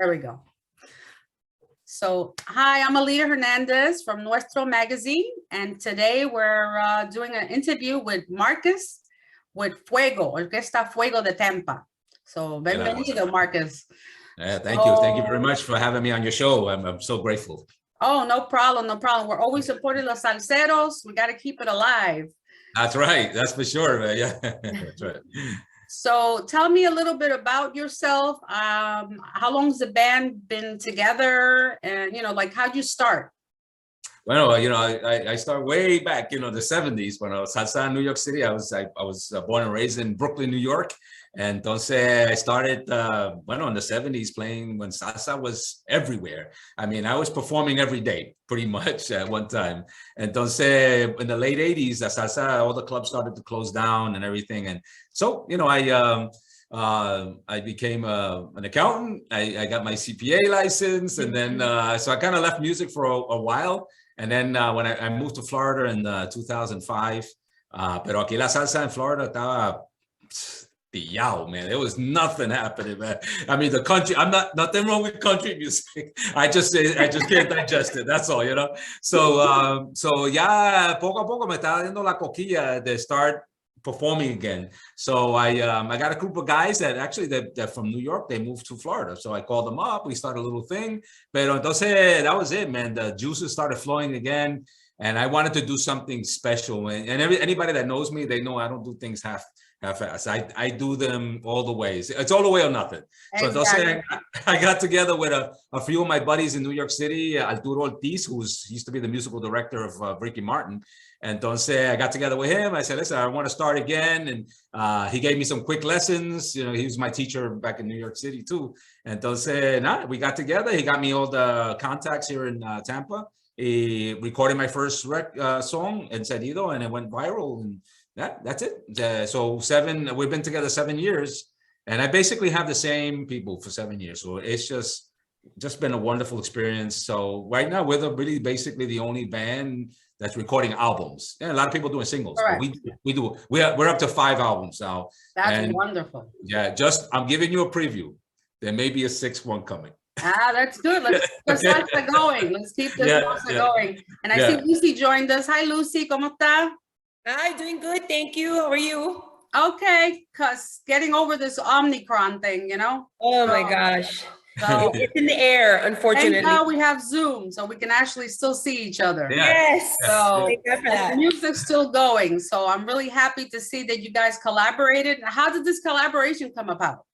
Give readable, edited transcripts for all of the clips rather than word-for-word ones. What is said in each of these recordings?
There we go. So, hi, I'm Alida Hernandez from Nuestro Magazine, and today we're doing an interview with Marcus with Fuego, Orchestra Fuego de Tampa. So, bienvenido, Marcus. Yeah, thank you. Thank you very much for having me on your show. I'm so grateful. Oh, no problem, no problem. We're always supporting los salseros. We got to keep it alive. That's right. That's for sure. Yeah, that's right. So tell me a little bit about yourself. How long's the band been together? And, like, how'd you start? Well, I started way back, the 70s when I was salsa in New York City. I was born and raised in Brooklyn, New York. And entonces I started, in the 70s playing when salsa was everywhere. I mean, I was performing every day, pretty much at one time. Entonces, in the late 80s, the salsa, all the clubs started to close down and everything. And so, I became an accountant. I got my CPA license. And then, so I kind of left music for a while. And then when I moved to Florida in 2005, pero aquí la salsa in Florida estaba pillao, man. There was nothing happening, man. I mean, the country, nothing wrong with country music. I just can't digest it. That's all, So, ya poco a poco me estaba dando la coquilla de start performing again. So I got a group of guys that actually they're from New York. They moved to Florida. So I called them up. We started a little thing. Pero entonces that was it, man. The juices started flowing again. And I wanted to do something special. And anybody that knows me, they know I don't do things half-assed. I do them all the ways. It's all the way or nothing. Exactly. So entonces I got together with a few of my buddies in New York City, Arturo Ortiz, who used to be the musical director of Ricky Martin. And entonces I got together with him. I said, listen, I want to start again. And he gave me some quick lessons. He was my teacher back in New York City too. And entonces, we got together. He got me all the contacts here in Tampa. He recorded my first song, Encendido, and it went viral. And that's it. So we've been together 7 years. And I basically have the same people for 7 years. So it's just been a wonderful experience. So right now, we're really basically the only band that's recording albums. Yeah, a lot of people doing singles. We're up to 5 albums now. That's wonderful. Yeah, I'm giving you a preview. There may be a 6th one coming. That's good. Let's keep the salsa going. Let's keep the salsa going. And I see Lucy joined us. Hi, Lucy. ¿Cómo está? Hi, doing good. Thank you. How are you? Okay, because getting over this Omicron thing, Oh my gosh. So, it's in the air, unfortunately. And now we have Zoom, so we can actually still see each other. Yeah. Yes. So the music's still going. So I'm really happy to see that you guys collaborated. How did this collaboration come about?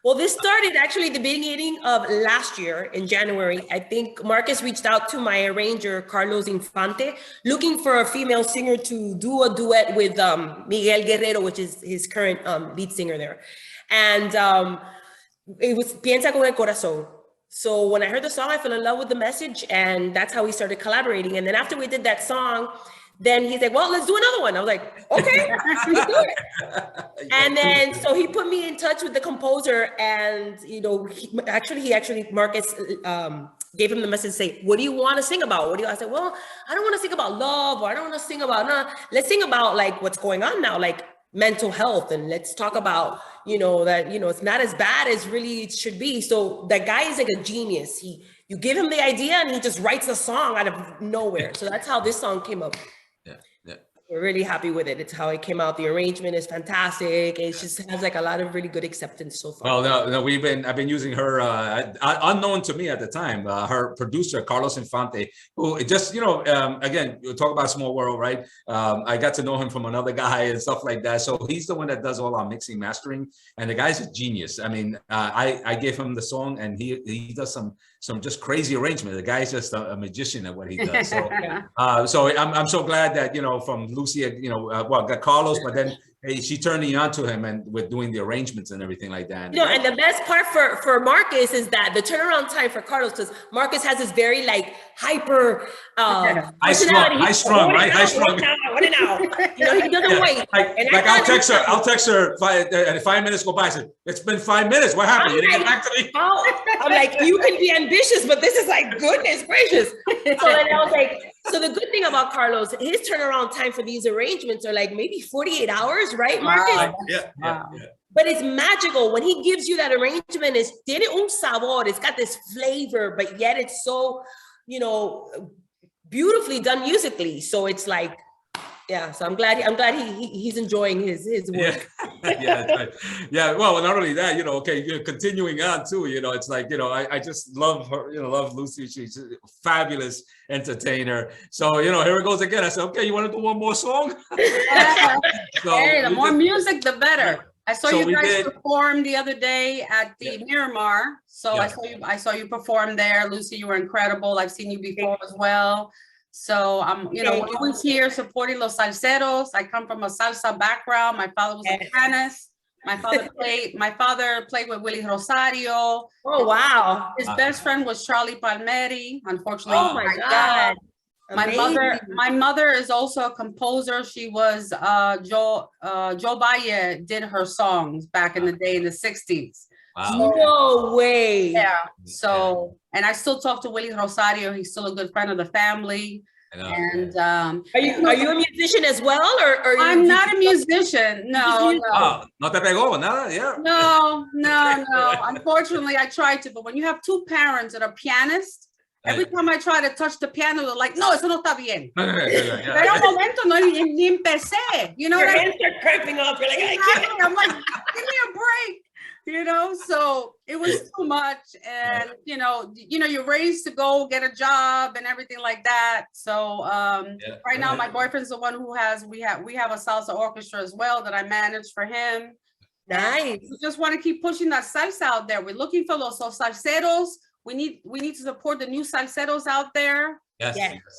Well, this started actually at the beginning of last year in January. I think Marcus reached out to my arranger, Carlos Infante, looking for a female singer to do a duet with Miguel Guerrero, which is his current lead singer there. And it was Piensa con el corazón. So when I heard the song, I fell in love with the message, and that's how we started collaborating. And then after we did that song, then he's like, well, let's do another one. I was like, okay, let's do it. And then, so he put me in touch with the composer, and, Marcus gave him the message to say, what do you want to sing about? I said, well, I don't want to sing about love, or I don't want to sing about, let's sing about like what's going on now, like mental health. And let's talk about, that, it's not as bad as really it should be. So that guy is like a genius. You give him the idea and he just writes a song out of nowhere. So that's how this song came up. We're really happy with it. It's how it came out. The arrangement is fantastic. It just has like a lot of really good acceptance so far. Well, no, I've been using her, unknown to me at the time, her producer, Carlos Infante, who just, again, you talk about small world, right? I got to know him from another guy and stuff like that. So he's the one that does all our mixing, mastering, and the guy's a genius. I mean, I gave him the song, and he does some just crazy arrangement. The guy's just a magician at what he does. So, so I'm so glad that, from Lucy, got Carlos, but then she turned me on to him, and with doing the arrangements and everything like that. And the best part for Marcus is that the turnaround time for Carlos, because Marcus has this very like hyper high strung. What now? He doesn't wait. I'll text her 5 minutes go by. I said, it's been 5 minutes. What happened? You didn't get back to me? I'm like, you can be ambitious, but this is like, goodness gracious. So then I was like, So the good thing about Carlos, his turnaround time for these arrangements are like maybe 48 hours, right, Marcus? Wow. Yeah. But it's magical when he gives you that arrangement. It's tiene un sabor. It's got this flavor, but yet it's so, beautifully done musically. So it's like, yeah. So I'm glad he's enjoying his work. Yeah, that's right. Yeah. Well, not only that, continuing on too. It's like I just love her. Love Lucy. She's a fabulous entertainer. So here it goes again. I said, okay, you want to do one more song? So hey, the more music, the better. I saw you guys perform the other day at the Miramar. So I saw you perform there. Lucy, you were incredible. I've seen you before as well. So I'm, we're always here supporting los salseros. I come from a salsa background. My father was a pianist. My father played with Willie Rosario. Oh wow! His best friend was Charlie Palmieri. Unfortunately, oh my God. My mother is also a composer. She was Joe Valle did her songs back in the day in the 60s. Wow. No way. Yeah. So, and I still talk to Willie Rosario. He's still a good friend of the family. And are you a musician as well, or I'm not a musician. No. No te pegó nada. Yeah. No. Unfortunately, I tried to, but when you have two parents that are pianists, every time I try to touch the piano, they're like, no, eso no está bien. Pero un momento, no, ni empecé. You know your what hands are cramping up. You're like, I can't. I'm like, give me a break. So it was too much. And, you're raised to go get a job and everything like that. So right now, my boyfriend's the one who we have a salsa orchestra as well that I manage for him. Nice. We just want to keep pushing that salsa out there. We're looking for los salseros. We need to support the new salseros out there. Yes.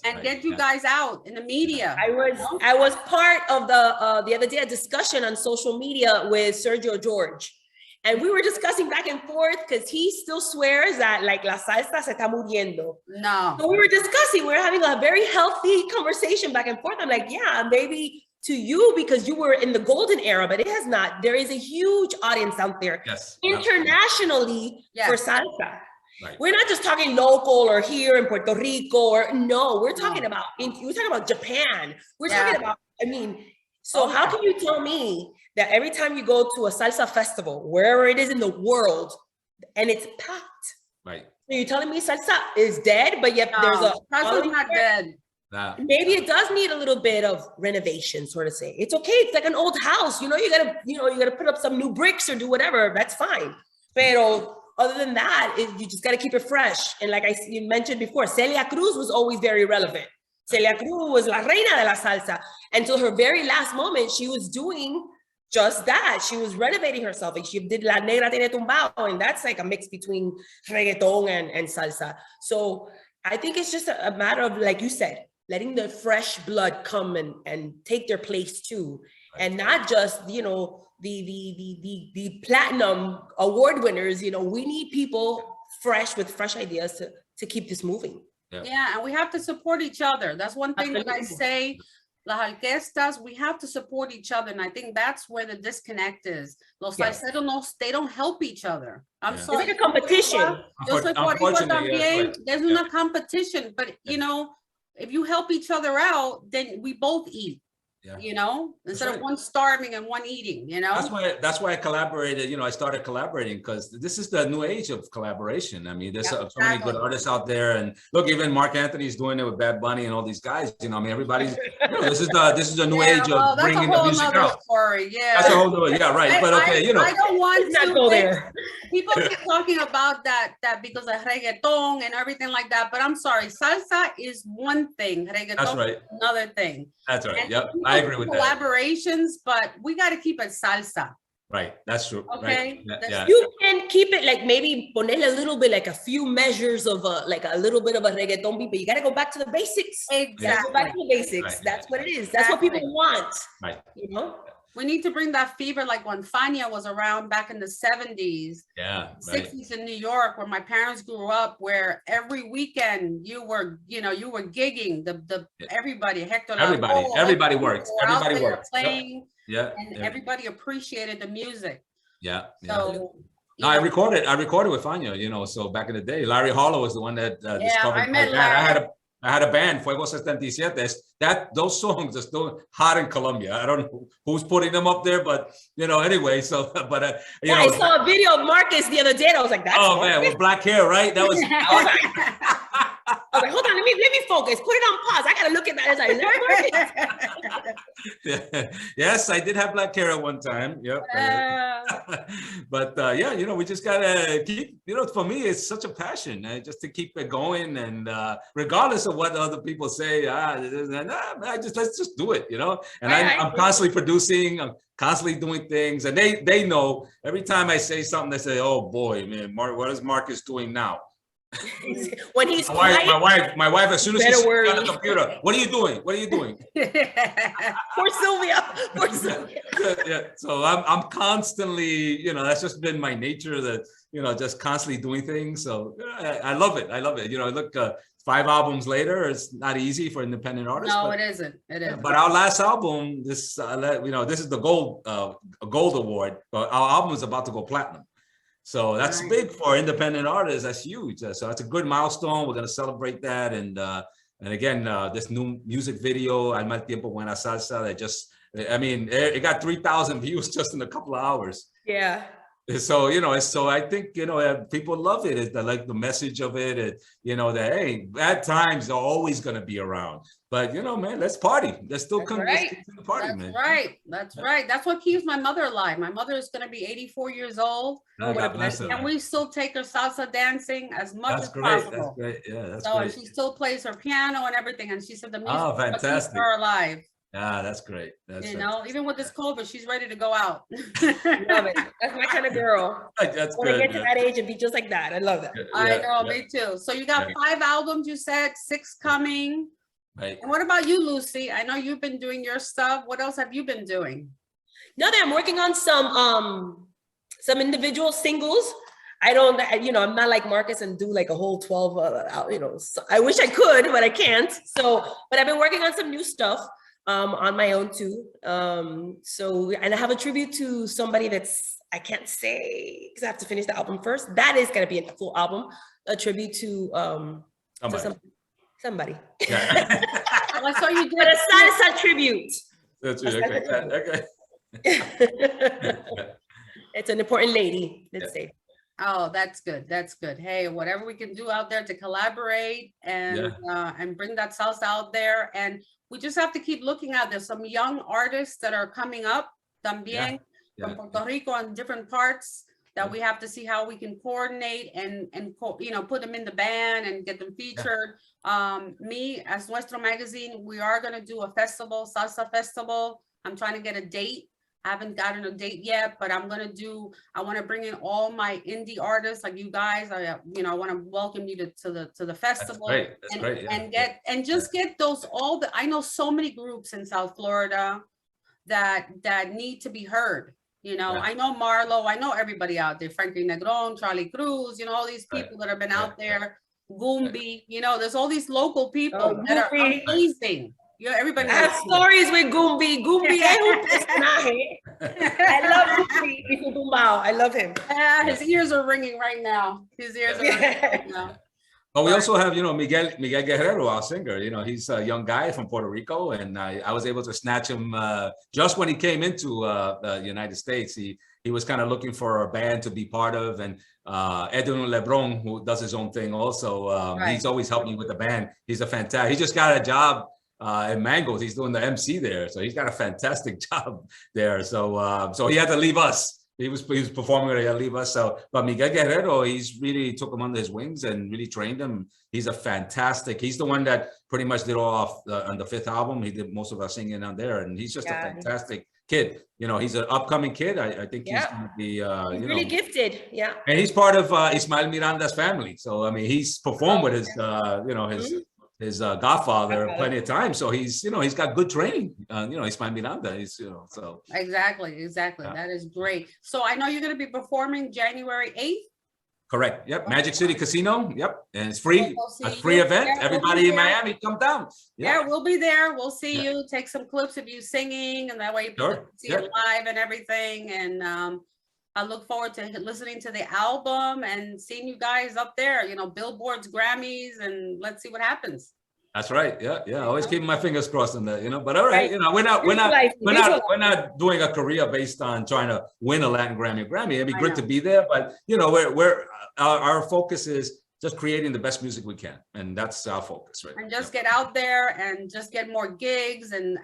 And get you guys out in the media. I was part of the other day a discussion on social media with Sergio George. And we were discussing back and forth because he still swears that like la salsa se está muriendo. No. So we were having a very healthy conversation back and forth. I'm like, yeah, maybe to you because you were in the golden era, but it has not. There is a huge audience out there internationally for salsa. Right. We're not just talking local or here in Puerto Rico we're talking about Japan. We're talking about, so how can you tell me that every time you go to a salsa festival, wherever it is in the world, and it's packed? Right. So you're telling me salsa is dead, but yet there's salsa's not dead. Maybe it does need a little bit of renovation, sort of say. It's okay. It's like an old house. You gotta put up some new bricks or do whatever. That's fine. Pero other than that, you just got to keep it fresh. And like you mentioned before, Celia Cruz was always very relevant. Celia Cruz was la reina de la salsa. Until her very last moment, she was doing just that. She was renovating herself. And she did La Negra Tiene Tumbao. And that's like a mix between reggaeton and salsa. So I think it's just a matter of, like you said, letting the fresh blood come and take their place too. And not just, the platinum award winners. We need people fresh with fresh ideas to keep this moving. Yeah, and we have to support each other. That's one thing that I say. Las orquestas, we have to support each other, and I think that's where the disconnect is. Los salseros, they don't help each other. I'm sorry. It's like a competition. There's una competition, but if you help each other out, then we both eat. Instead of one starving and one eating, That's why I collaborated, I started collaborating because this is the new age of collaboration. I mean, there's so many good artists out there, and look, even Mark Anthony's doing it with Bad Bunny and all these guys, everybody's, this is the new age of bringing the music out. Story. Yeah. That's a whole new, right. But okay, I don't want to go there. People keep talking about that because of reggaeton and everything like that, but I'm sorry, salsa is one thing, reggaeton is another thing. That's right. Yep. I agree with that. Collaborations, but we got to keep it salsa. Right. That's true. Okay. Right. You can keep it like maybe ponerle a little bit, like a few measures of like a little bit of a reggaeton beat, but you got to go back to the basics. Exactly. Go back to the basics. Right. That's what it is. That's what people want. Right. We need to bring that fever like when Fania was around back in the 70s. Yeah. 60s in New York, where my parents grew up, where every weekend you were gigging. Everybody, Hector. Everybody worked. Everybody worked. Playing. Yeah. And everybody appreciated the music. Yeah. So I recorded with Fania, so back in the day, Larry Harlow was the one that discovered I met my dad. I had a band, Fuego 77. Those songs are still hot in Colombia. I don't know who's putting them up there, but anyway. So, but you know, I saw a video of Marcus the other day, and I was like, "That's oh Marcus? man, with black hair, right? That was. I was like, hold on, let me focus. Put it on pause. I gotta look at that. It's like, is that Marcus? Yes, I did have black hair at one time. Yep. But yeah, we just gotta keep. For me, it's such a passion just to keep it going, and regardless of what other people say, let's just do it. And I'm constantly producing. I'm constantly doing things, and they know every time I say something, they say, "Oh boy, man, what is Marcus doing now?" When he's quiet, my wife, as soon as she's on the computer, what are you doing? What are you doing? Poor Sylvia. Yeah. So I'm constantly, that's just been my nature, that just constantly doing things. So I love it. Look, 5 albums later, it's not easy for independent artists. No, it isn't. It isn't. But our last album, this is the gold award. But our album is about to go platinum. So that's big for independent artists. That's huge. So that's a good milestone. We're going to celebrate that. And again, this new music video, Mal Tiempo, Buena Salsa, it got 3,000 views just in a couple of hours. Yeah. So, so I think, people love it. It's like the message of it, that, hey, bad times are always going to be around. But, man, let's party. Let's still come to the party, That's man. right. That's right. That's what keeps my mother alive. My mother is going to be 84 years old. God bless her. And we still take her salsa dancing as much as possible. That's great. Yeah, that's so great. She still plays her piano and everything. And she said the music fantastic. keeps her alive. Yeah, that's great. Even with this COVID, she's ready to go out. Love it. That's my kind of girl. That's when I get to that age and be just like that. I love that. I know, me too. So you got 5 albums, you said, 6 coming. Right. And what about you, Lucy? I know you've been doing your stuff. What else have you been doing? Now that I'm working on some individual singles. I don't, I'm not like Marcus and do like a whole 12, so I wish I could, but I can't. So, but I've been working on some new stuff. On my own too. And I have a tribute to somebody I can't say because I have to finish the album first. That is going to be a full album, a tribute to somebody. Yeah. I saw you did But a salsa tribute. That's right. Okay. It's an important lady, let's say. Oh, that's good. That's good. Hey, whatever we can do out there to collaborate and bring that salsa out there. And we just have to keep looking at there's some young artists that are coming up también from Puerto Rico and different parts that we have to see how we can coordinate and put them in the band and get them featured. Me as Nuestro Magazine, we are going to do a festival, salsa festival. I'm trying to get a date. I haven't gotten a date yet, but I want to bring in all my indie artists like you guys. I want to welcome you to the festival. That's great. Yeah. And get those I know so many groups in South Florida that need to be heard. I know Marlo, I know everybody out there, Frankie Negron, Charlie Cruz, all these people that have been out there, Gumbi, there's all these local people that are amazing. Everybody I have stories with Gumbi. Gumbi es un personaje. I love Gumbi. I love him. His ears are ringing right now. But we also have, Miguel Guerrero, our singer. He's a young guy from Puerto Rico, and I was able to snatch him just when he came into the United States. He was kind of looking for a band to be part of, and Edwin Lebron, who does his own thing also, he's always helped me with the band. He's a fantastic. He just got a job in Mangoes. He's doing the MC there, so he's got a fantastic job there. So he had to leave us. He was performing at Alida. But Miguel Guerrero, he's really took him under his wings and really trained him. He's he's the one that pretty much did all on the 5th album. He did most of our singing on there, and he's just a fantastic kid. He's an upcoming kid. I think he's going to be, he's really gifted. Yeah. And he's part of Ismael Miranda's family. So, he's performed with his godfather plenty of times. So he's got good training. Ismael Miranda. So. Exactly. That is great. So I know you're going to be performing January 8th. Correct. Yep. Magic City Casino. Yep. And it's free. A free event. Everybody in Miami, come down. Yeah, we'll be there. We'll see you. Take some clips of you singing, and that way you can see it live and everything. And I look forward to listening to the album and seeing you guys up there. Billboards, Grammys, and let's see what happens. That's right. Yeah, yeah. Always keeping my fingers crossed on that, you know. But all right, you know, we're not doing a career based on trying to win a Latin Grammy. It'd be great to be there, but you know, our focus is just creating the best music we can, and that's our focus, right? And just get out there and just get more gigs and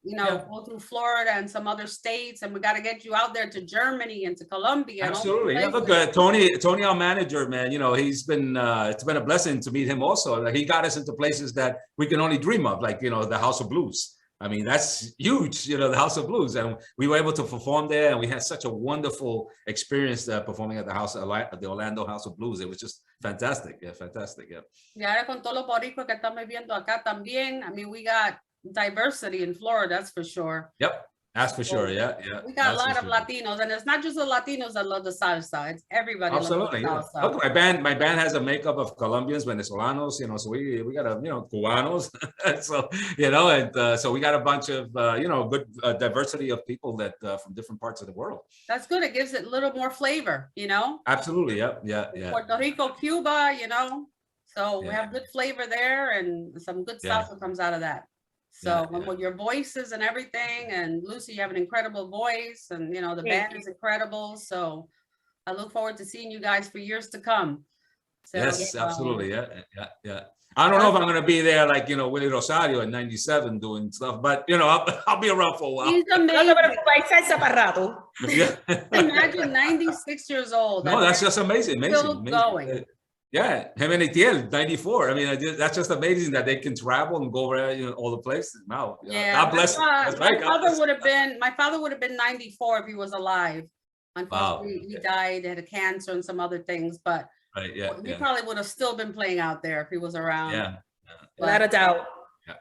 you know, go through Florida and some other states, and we got to get you out there to Germany and to Colombia. Absolutely. Yeah, look, Tony, our manager, man, you know, he's been it's been a blessing to meet him also. Like, he got us into places that we can only dream of, like, you know, the House of Blues. I mean, that's huge, you know, the House of Blues, and we were able to perform there, and we had such a wonderful experience performing at the Orlando House of Blues. It was just fantastic. Yeah, fantastic. Yeah. Y ahora con todos los boricuas que estamos viendo acá también. I mean, we got diversity in Florida, that's for sure. Yep. That's for sure. Yeah, yeah. We got a lot of Latinos, and it's not just the Latinos that love the salsa. It's everybody. Absolutely. Loves the salsa. Look, my band has a makeup of Colombians, Venezolanos, you know, so we got a, you know, Cubanos, so, you know, and so we got a bunch of, you know, good diversity of people that from different parts of the world. That's good. It gives it a little more flavor, you know. Absolutely. Yeah, yeah, yeah. Puerto Rico, Cuba, you know, so we have good flavor there, and some good salsa comes out of that. So with your voices and everything, and Lucy, you have an incredible voice, and you know the band is incredible. So I look forward to seeing you guys for years to come. So, yes, absolutely. Yeah. I don't know if I'm going to be there like, you know, Willie Rosario in '97 doing stuff, but you know, I'll be around for a while. He's amazing. Imagine 96 years old. No, that's just amazing. Still going. Yeah, him and Etiel, 94. I mean, that's just amazing that they can travel and go around, you know, all the places. Wow. Yeah. God bless. My father would have been 94 if he was alive. Unfortunately, he died, had a cancer and some other things, but he probably would have still been playing out there if he was around. Yeah. Without a doubt.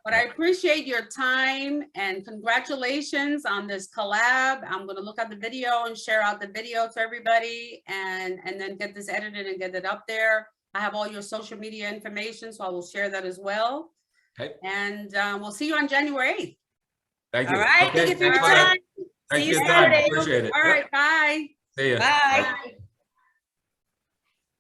But I appreciate your time, and congratulations on this collab. I'm going to look at the video and share out the video to everybody, and then get this edited and get it up there. I have all your social media information, so I will share that as well. Okay. And we'll see you on January 8th. Thank you. All right. Thank you for your time. Thank See you Saturday. Appreciate it. All right. Bye. See you. Bye.